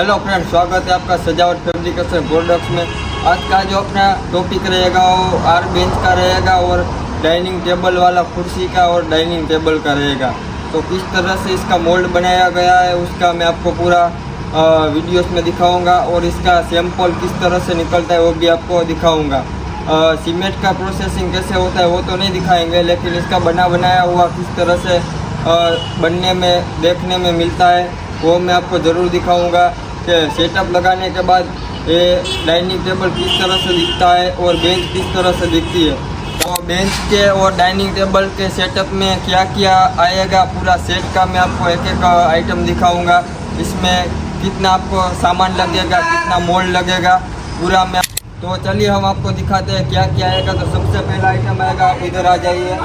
Hello friend, स्वागत है आपका सजावट फैब्रिकेशन प्रोडक्ट्स में। आज का जो अपना टॉपिक रहेगा वो आर बेंच का रहेगा और डाइनिंग टेबल वाला कुर्सी का और डाइनिंग टेबल का रहेगा। तो किस तरह से इसका मोल्ड बनाया गया है उसका मैं आपको पूरा वीडियोस में दिखाऊंगा और इसका सैंपल किस तरह से निकलता है वो भी आपको दिखाऊंगा। सीमेंट का प्रोसेसिंग कैसे होता है वो तो नहीं दिखाएंगे, लेकिन इसका बनाया हुआ किस तरह से बनने में देखने में मिलता है वो मैं आपको ज़रूर दिखाऊंगा कि सेटअप लगाने के बाद ये डाइनिंग टेबल किस तरह से दिखता है और बेंच किस तरह से दिखती है। तो बेंच के और डाइनिंग टेबल के सेटअप में क्या क्या आएगा पूरा सेट का मैं आपको एक एक आइटम दिखाऊंगा। इसमें कितना आपको सामान लगेगा, कितना मोल्ड लगेगा पूरा मैं। तो चलिए हम आपको दिखाते हैं क्या क्या आएगा। तो सबसे पहला आइटम आएगा, आप इधर आ जाइए।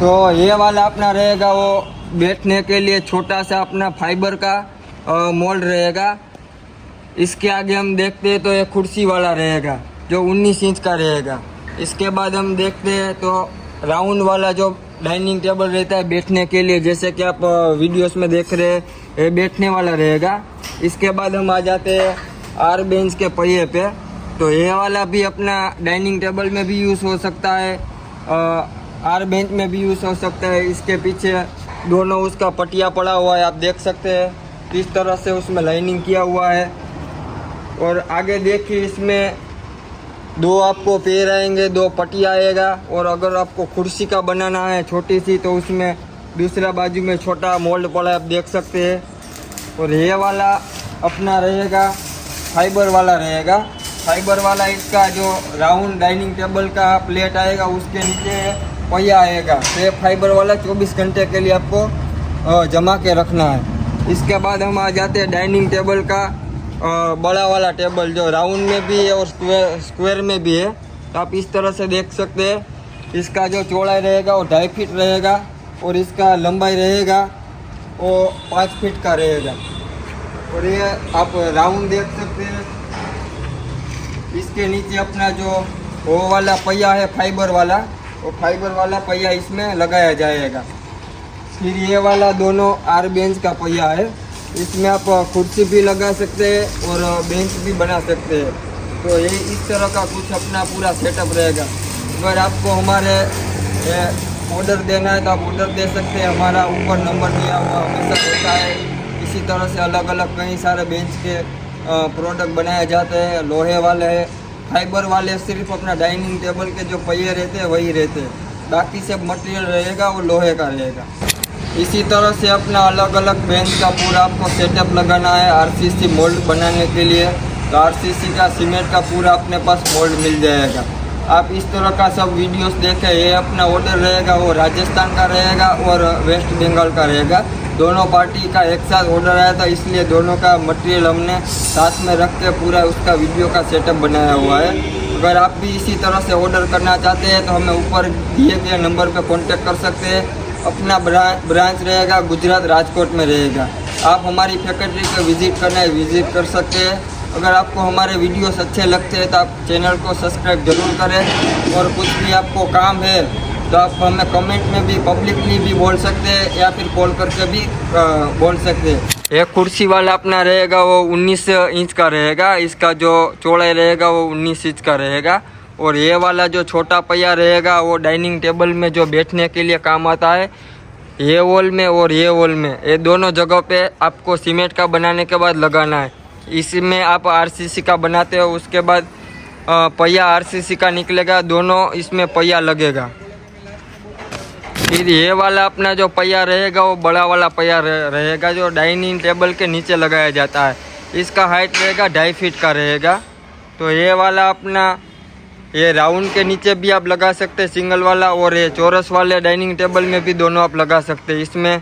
तो ये वाला अपना रहेगा वो बैठने के लिए छोटा सा अपना फाइबर का मोल्ड रहेगा। इसके आगे हम देखते हैं तो ये कुर्सी वाला रहेगा जो 19 इंच का रहेगा। इसके बाद हम देखते हैं तो राउंड वाला जो डाइनिंग टेबल रहता है बैठने के लिए, जैसे कि आप वीडियोस में देख रहे हैं, ये बैठने वाला रहेगा। इसके बाद हम आ जाते हैं आर बेंच के पहिए पे। तो ये वाला भी अपना डाइनिंग टेबल में भी यूज़ हो सकता है, आर बेंच में भी यूज़ हो सकता है। इसके पीछे दोनों उसका पटिया पड़ा हुआ है, आप देख सकते हैं किस तरह से उसमें लाइनिंग किया हुआ है। और आगे देखिए इसमें दो आपको पैर आएंगे, दो पटिया आएगा। और अगर आपको कुर्सी का बनाना है छोटी सी तो उसमें दूसरा बाजू में छोटा मोल्ड पड़ा है, आप देख सकते हैं। और ये वाला अपना रहेगा फाइबर वाला रहेगा। फाइबर वाला इसका जो राउंड डाइनिंग टेबल का प्लेट आएगा उसके नीचे पहिया आएगा। तो ये फाइबर वाला 24 घंटे के लिए आपको जमा के रखना है। इसके बाद हम आ जाते हैं डाइनिंग टेबल का बड़ा वाला टेबल जो राउंड में भी है और स्क्वायर में भी है। तो आप इस तरह से देख सकते हैं। इसका जो चौड़ाई रहेगा वो 2.5 फीट रहेगा और इसका लंबाई रहेगा वो 5 फीट का रहेगा। और ये आप राउंड देख सकते हैं। इसके नीचे अपना जो वो वाला पहिया है फाइबर वाला, वो फाइबर वाला पहिया इसमें लगाया जाएगा। फिर ये वाला दोनों आर बेंच का पहिया है, इसमें आप कुर्सी भी लगा सकते हैं और बेंच भी बना सकते हैं। तो ये इस तरह का कुछ अपना पूरा सेटअप रहेगा। अगर आपको हमारे ऑर्डर देना है तो आप ऑर्डर दे सकते हैं, हमारा ऊपर नंबर दिया हुआ हमेशा होता है। इसी तरह से अलग अलग कई सारे बेंच के प्रोडक्ट बनाए जाते हैं। लोहे वाले हैं, फाइबर वाले सिर्फ अपना डाइनिंग टेबल के जो पहिए रहते हैं वही रहते हैं, बाकी सब मटेरियल रहेगा वो लोहे का रहेगा। इसी तरह से अपना अलग अलग बेंच का पूरा आपको सेटअप लगाना है आरसीसी मोल्ड बनाने के लिए। तो आरसीसी का सीमेंट का पूरा अपने पास मोल्ड मिल जाएगा। आप इस तरह का सब वीडियोस देखें। ये अपना ऑर्डर रहेगा वो राजस्थान का रहेगा और वेस्ट बंगाल का रहेगा। दोनों पार्टी का एक साथ ऑर्डर आया था, इसलिए दोनों का मटेरियल हमने साथ में रख के पूरा उसका वीडियो का सेटअप बनाया हुआ है। अगर आप भी इसी तरह से ऑर्डर करना चाहते हैं तो हमें ऊपर दिए गए नंबर पर कांटेक्ट कर सकते हैं। अपना ब्रांच रहेगा गुजरात राजकोट में रहेगा। आप हमारी फैक्ट्री को विजिट कर सकते हैं। अगर आपको हमारे वीडियोस अच्छे लगते हैं तो आप चैनल को सब्सक्राइब जरूर करें। और कुछ भी आपको काम है तो आप हमें कमेंट में भी पब्लिकली भी बोल सकते हैं या फिर कॉल करके भी बोल सकते हैं। एक कुर्सी वाला अपना रहेगा वो 19 इंच का रहेगा, इसका जो चौड़ाई रहेगा वो 19 इंच का रहेगा। और ये वाला जो छोटा पहिया रहेगा वो डाइनिंग टेबल में जो बैठने के लिए काम आता है, ये वॉल में और ये वॉल में, ये दोनों जगह पे आपको सीमेंट का बनाने के बाद लगाना है। इसमें आप आरसीसी का बनाते हो उसके बाद पहिया आरसीसी का निकलेगा, दोनों इसमें पहिया लगेगा। फिर ये वाला अपना जो पहिया रहेगा वो बड़ा वाला पहिया रहेगा जो डाइनिंग टेबल के नीचे लगाया जाता है। इसका हाइट रहेगा 2.5 फीट का रहेगा। तो ये वाला अपना ये राउंड के नीचे भी आप लगा सकते हैं सिंगल वाला, और ये चौरस वाले डाइनिंग टेबल में भी दोनों आप लगा सकते हैं। इसमें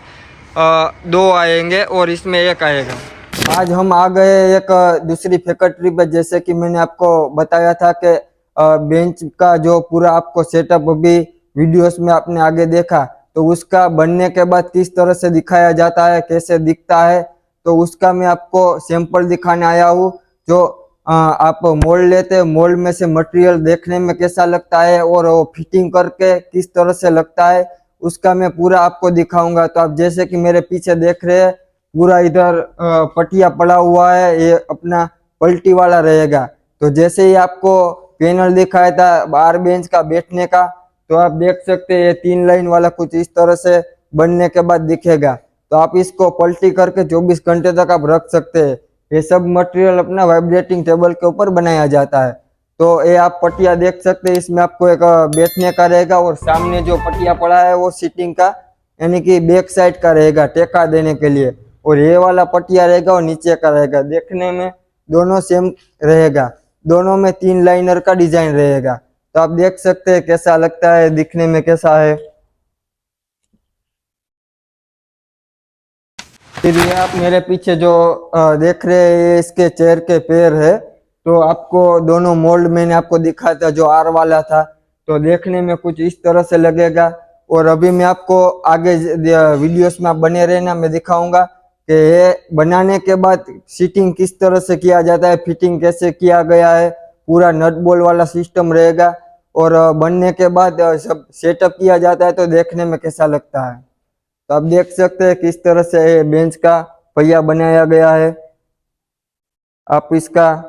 2 आएंगे और इसमें 1 आएगा। आज हम आ गए एक दूसरी फैक्ट्री पर। जैसे कि मैंने आपको बताया था कि बेंच का जो पूरा आपको सेटअप अभी वीडियोस में आपने आगे देखा, तो उसका बनने के बाद किस तरह से दिखाया जाता है, कैसे दिखता है, तो उसका मैं आपको सैंपल दिखाने आया हूँ। जो आप मोल्ड लेते हैं, मोल्ड में से मटेरियल देखने में कैसा लगता है और वो फिटिंग करके किस तरह से लगता है उसका मैं पूरा आपको दिखाऊंगा। तो आप जैसे कि मेरे पीछे देख रहे हैं पूरा इधर पटिया पड़ा हुआ है, ये अपना पलटी वाला रहेगा। तो जैसे ही आपको पैनल दिखाया था बार बेंच का बैठने का, तो आप देख सकते हैं ये 3 लाइन वाला कुछ इस तरह से बनने के बाद दिखेगा। तो आप इसको पलटी करके 24 घंटे तक आप रख सकते हैं। ये सब मटेरियल अपना वाइब्रेटिंग टेबल के ऊपर बनाया जाता है। तो ये आप पटिया देख सकते हैं, इसमें आपको एक बैठने का रहेगा, और सामने जो पटिया पड़ा है वो सीटिंग का यानी कि बैक साइड का रहेगा टेका देने के लिए, और ये वाला पटिया रहेगा वो नीचे का रहेगा। देखने में दोनों सेम रहेगा, दोनों में 3 लाइनर का डिजाइन रहेगा। तो आप देख सकते हैं कैसा लगता है, दिखने में कैसा है। फिर ये आप मेरे पीछे जो देख रहे हैं ये इसके चेयर के पैर है। तो आपको दोनों मोल्ड मैंने आपको दिखाया था जो आर वाला था, तो देखने में कुछ इस तरह से लगेगा। और अभी मैं आपको आगे वीडियोस में आप बने रहना, मैं दिखाऊंगा कि ये बनाने के बाद सीटिंग किस तरह से किया जाता है, फिटिंग कैसे किया गया है, पूरा नट बोल्ट वाला सिस्टम रहेगा। और बनने के बाद सब सेटअप किया जाता है तो देखने में कैसा लगता है। तो आप देख सकते हैं किस तरह से ये बेंच का पहिया बनाया गया है। आप इसका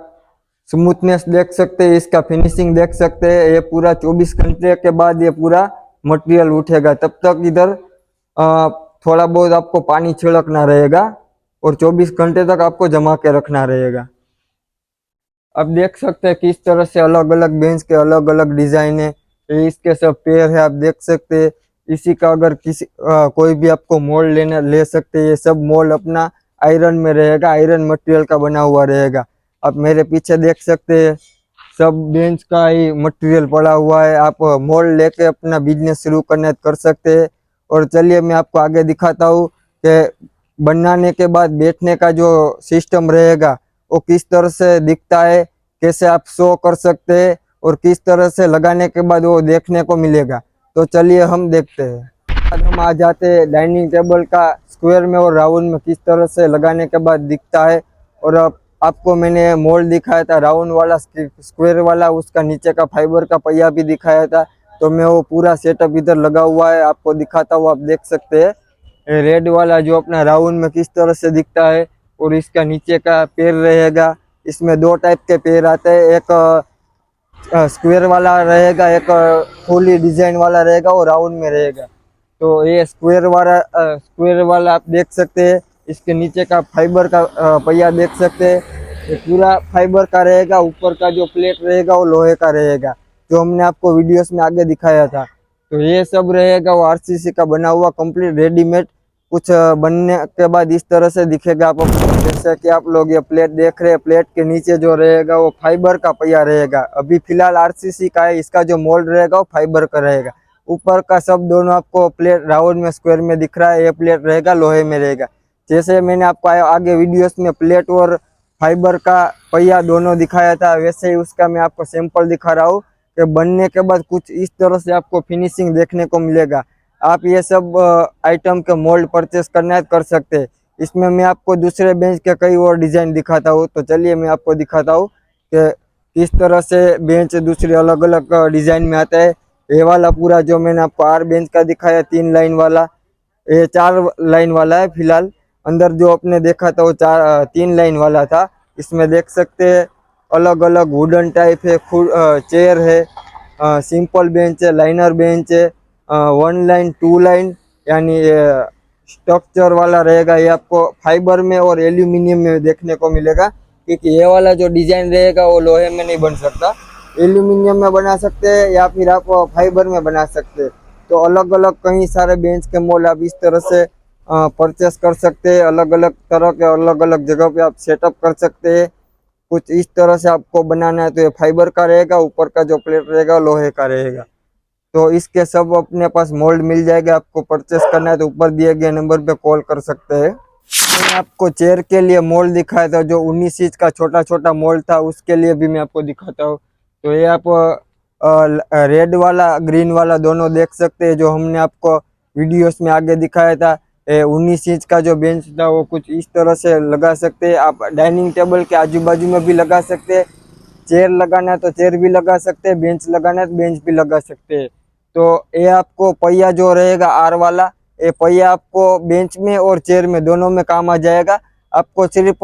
स्मूथनेस देख सकते हैं, इसका फिनिशिंग देख सकते हैं। ये पूरा 24 घंटे के बाद ये पूरा मटेरियल उठेगा। तब तक इधर थोड़ा बहुत आपको पानी छिड़कना रहेगा, और 24 घंटे तक आपको जमा के रखना रहेगा। आप देख सकते हैं किस तरह से अलग अलग बेंच के अलग अलग डिजाइन है। ये इसके सब पैर है, आप देख सकते हैं। इसी का अगर किसी कोई भी आपको मोल्ड लेना ले सकते हैं। ये सब मोल्ड अपना आयरन में रहेगा, आयरन मटेरियल का बना हुआ रहेगा। आप मेरे पीछे देख सकते हैं सब बेंच का ही मटेरियल पड़ा हुआ है। आप मोल्ड लेके अपना बिजनेस शुरू करना कर सकते हैं। और चलिए मैं आपको आगे दिखाता हूँ कि बनाने के बाद बैठने का जो सिस्टम रहेगा वो किस तरह से दिखता है, कैसे आप शो कर सकते हैं, और किस तरह से लगाने के बाद वो देखने को मिलेगा। तो चलिए हम देखते हैं। आज हम आ जाते हैं डाइनिंग टेबल का स्क्वायर में और राउंड में किस तरह से लगाने के बाद दिखता है। और अब आपको मैंने मोल्ड दिखाया था राउंड वाला, स्क्वायर वाला, उसका नीचे का फाइबर का पहिया भी दिखाया था। तो मैं वो पूरा सेटअप इधर लगा हुआ है आपको दिखाता हूँ। आप देख सकते हैं रेड वाला जो अपना राउंड में किस तरह से दिखता है, और इसका नीचे का पैर रहेगा। इसमें 2 टाइप के पैर आते हैं, एक स्क्वायर वाला रहेगा, एक फुली डिजाइन वाला रहेगा, और राउंड में रहेगा। तो ये स्क्वायर वाला आप देख सकते हैं। इसके नीचे का फाइबर का पहिया देख सकते हैं, ये पूरा फाइबर का रहेगा। ऊपर का जो प्लेट रहेगा वो लोहे का रहेगा, जो हमने आपको वीडियोस में आगे दिखाया था। तो ये सब रहेगा वो आरसीसी का बना हुआ कंप्लीट रेडीमेड। कुछ बनने के बाद इस तरह से दिखेगा। आप जैसे कि आप लोग ये प्लेट देख रहे हैं, प्लेट के नीचे जो रहेगा वो फाइबर का पहिया रहेगा। अभी फिलहाल आरसीसी का है, इसका जो मोल्ड रहेगा वो फाइबर का रहेगा। ऊपर का सब दोनों आपको प्लेट राउंड में स्क्वायर में दिख रहा है, ये प्लेट रहेगा लोहे में रहेगा। जैसे मैंने आपको आगे वीडियोस में प्लेट और फाइबर का पहिया दोनों दिखाया था, वैसे ही उसका मैं आपको सैंपल दिखा रहा हूँ कि बनने के बाद कुछ इस तरह से आपको फिनिशिंग देखने को मिलेगा। आप ये सब आइटम के मोल्ड परचेस करना है कर सकते हैं। इसमें मैं आपको दूसरे बेंच के कई और डिजाइन दिखाता हूँ। तो चलिए मैं आपको दिखाता हूँ कि किस तरह से बेंच दूसरे अलग अलग डिजाइन में आता है। ये वाला पूरा जो मैंने आपको आर बेंच का दिखाया 3 लाइन वाला, ये 4 लाइन वाला है फिलहाल। अंदर जो आपने देखा था वो 3 लाइन वाला था। इसमें देख सकते हैं अलग अलग वुडन टाइप है, चेयर है, सिंपल बेंच है, लाइनर बेंच है, 1 लाइन 2 लाइन, यानी स्ट्रक्चर वाला रहेगा। ये आपको फाइबर में और एल्यूमिनियम में देखने को मिलेगा, क्योंकि ये वाला जो डिजाइन रहेगा वो लोहे में नहीं बन सकता, एल्यूमिनियम में बना सकते हैं या फिर आप फाइबर में बना सकते हैं। तो अलग अलग कई सारे बेंच के मोल आप इस तरह से परचेस कर सकते हैं। अलग अलग तरह के अलग अलग जगह पे आप सेटअप कर सकते हैं। कुछ इस तरह से आपको बनाना है तो ये फाइबर का रहेगा, ऊपर का जो प्लेट रहेगा लोहे का रहेगा। तो इसके सब अपने पास मोल्ड मिल जाएगा। आपको परचेस करना है तो ऊपर दिए गए नंबर पे कॉल कर सकते हैं। मैंने आपको चेयर के लिए मोल्ड दिखाया था, जो 19 इंच का छोटा छोटा मोल्ड था, उसके लिए भी मैं आपको दिखाता हूँ। तो ये आप रेड वाला ग्रीन वाला दोनों देख सकते हैं, जो हमने आपको वीडियोस में आगे दिखाया था। 19 इंच का जो बेंच था वो कुछ इस तरह से लगा सकते हैं। आप डाइनिंग टेबल के आजू बाजू में भी लगा सकते हैं। चेयर लगाना है तो चेयर भी लगा सकते हैं, बेंच लगाना है तो बेंच भी लगा सकते हैं। तो ये आपको पहिया जो रहेगा आर वाला, ये पहिया आपको बेंच में और चेयर में दोनों में काम आ जाएगा। आपको सिर्फ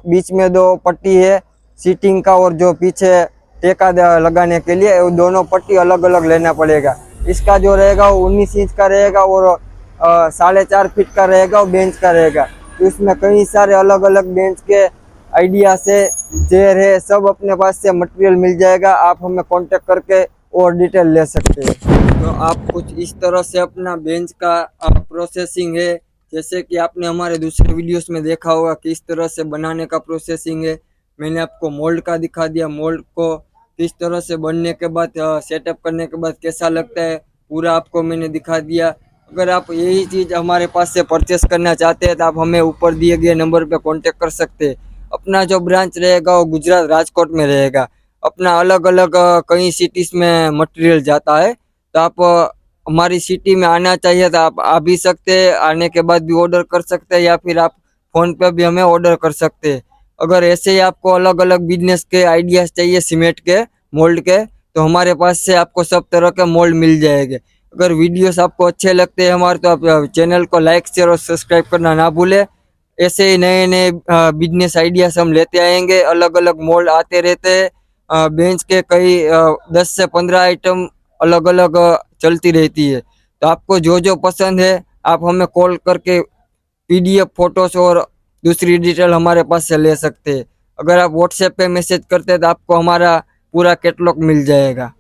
बीच में दो पट्टी है सीटिंग का और जो पीछे टेका लगाने के लिए, वो दोनों पट्टी अलग अलग लेना पड़ेगा। इसका जो रहेगा वो 19 इंच का रहेगा और 4.5 फीट का रहेगा और बेंच का रहेगा। तो इसमें कई सारे अलग अलग बेंच के आइडिया से चेयर है, सब अपने पास से मटेरियल मिल जाएगा। आप हमें कांटेक्ट करके और डिटेल ले सकते हैं। तो आप कुछ इस तरह से अपना बेंच का प्रोसेसिंग है, जैसे कि आपने हमारे दूसरे वीडियोस में देखा होगा किस तरह से बनाने का प्रोसेसिंग है। मैंने आपको मोल्ड का दिखा दिया, मोल्ड को किस तरह से बनने के बाद सेटअप करने के बाद कैसा लगता है पूरा आपको मैंने दिखा दिया। अगर आप यही चीज़ हमारे पास से परचेस करना चाहते हैं तो आप हमें ऊपर दिए गए नंबर पे कांटेक्ट कर सकते हैं। अपना जो ब्रांच रहेगा वो गुजरात राजकोट में रहेगा। अपना अलग अलग कई सिटीज़ में मटेरियल जाता है, तो आप हमारी सिटी में आना चाहिए तो आप आ भी सकते हैं। आने के बाद भी ऑर्डर कर सकते हैं या फिर आप फ़ोन पे भी हमें ऑर्डर कर सकते हैं। अगर ऐसे ही आपको अलग अलग बिजनेस के आइडियाज़ चाहिए सीमेंट के मोल्ड के, तो हमारे पास से आपको सब तरह के मोल्ड मिल जाएंगे। अगर वीडियोस आपको अच्छे लगते हैं हमारे, तो आप चैनल को लाइक शेयर और सब्सक्राइब करना ना भूलें। ऐसे ही नए नए बिजनेस आइडियाज हम लेते आएंगे, अलग अलग मोल्ड आते रहते हैं। बेंच के कई 10 से 15 आइटम अलग अलग चलती रहती है। तो आपको जो जो पसंद है आप हमें कॉल करके पीडीएफ फोटोस और दूसरी डिटेल हमारे पास से ले सकते हैं। अगर आप व्हाट्सएप पे मैसेज करते हैं तो आपको हमारा पूरा कैटलॉग मिल जाएगा।